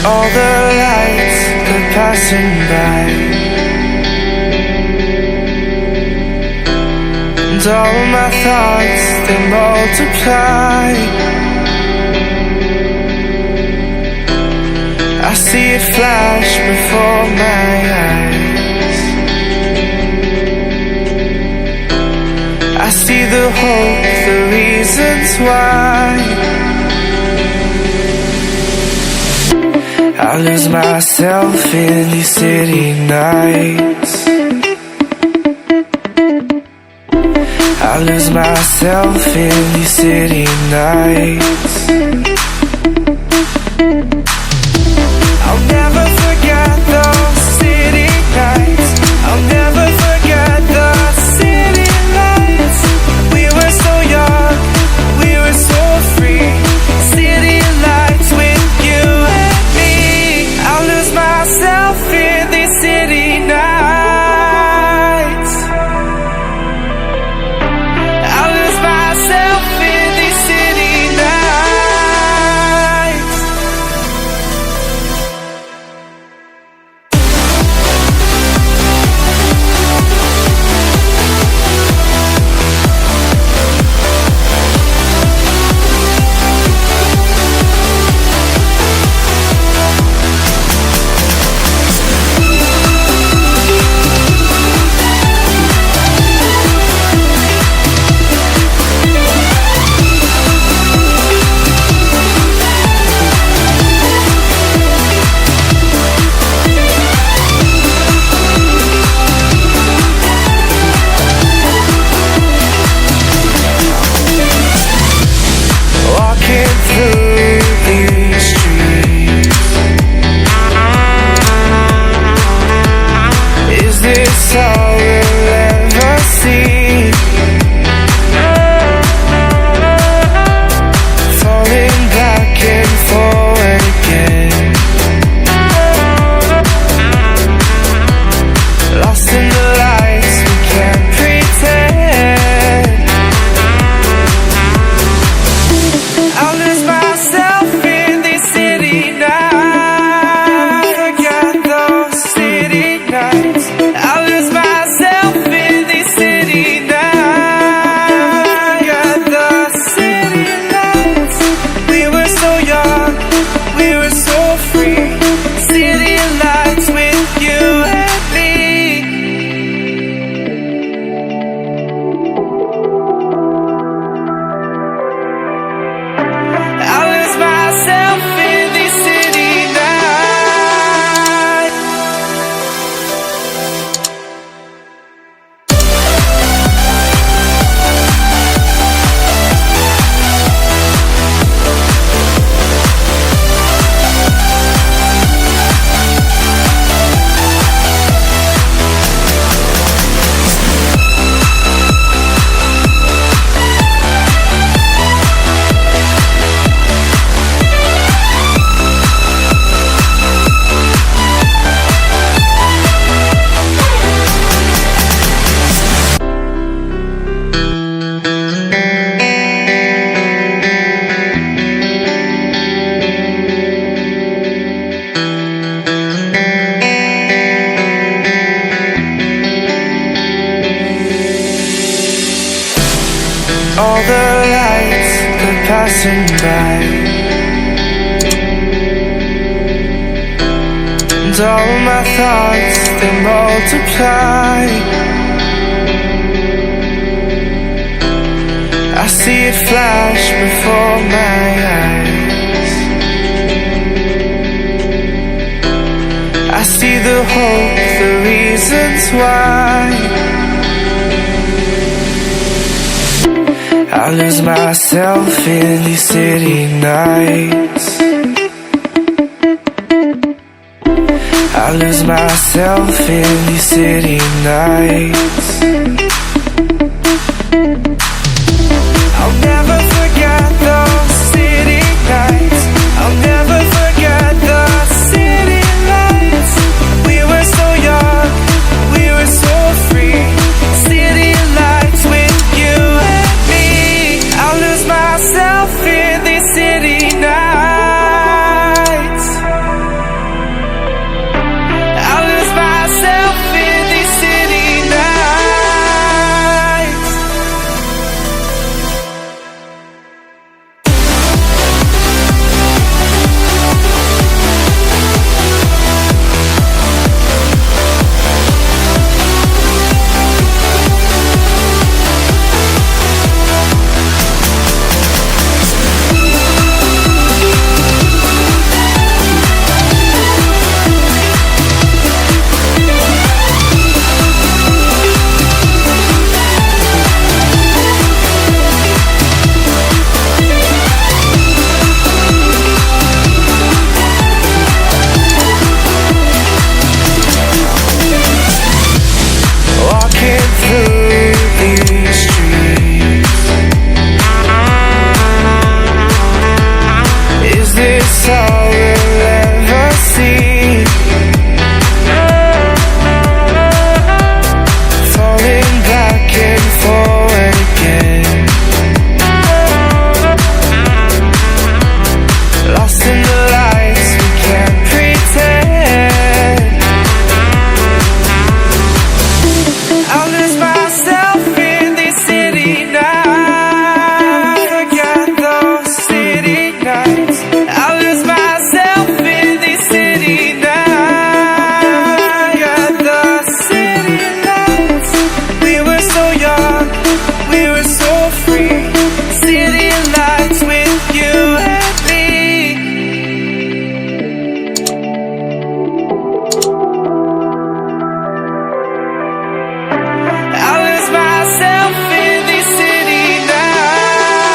All the lights are passing by, and all my thoughts, they multiply. I see it flash before my eyes. I see the hope, the reasons why. I lose myself in these city nights. I lose myself in these city nights. I'll never forget those city nights. I'll never forget the city lights. We were so young, we were so free. City lights with you and me. I'll lose myself in these city nights. I'll lose myself in these city nights. Walking through these streets, is this all we'll ever see? Falling back and forward again, lost in the lights, we can't pretend. I'll lose myself in these city nights. Forget those city nights. I'll lose myself in these city nights. Forget the city lights. We were so young, we were so free. City lights with you and me. I'll lose myself in these city nights. All the lights are passing by, and all my thoughts, they multiply. I see it flash before my eyes. I see the hope, the reasons why. I lose myself in these city nights. I lose myself in these city nights.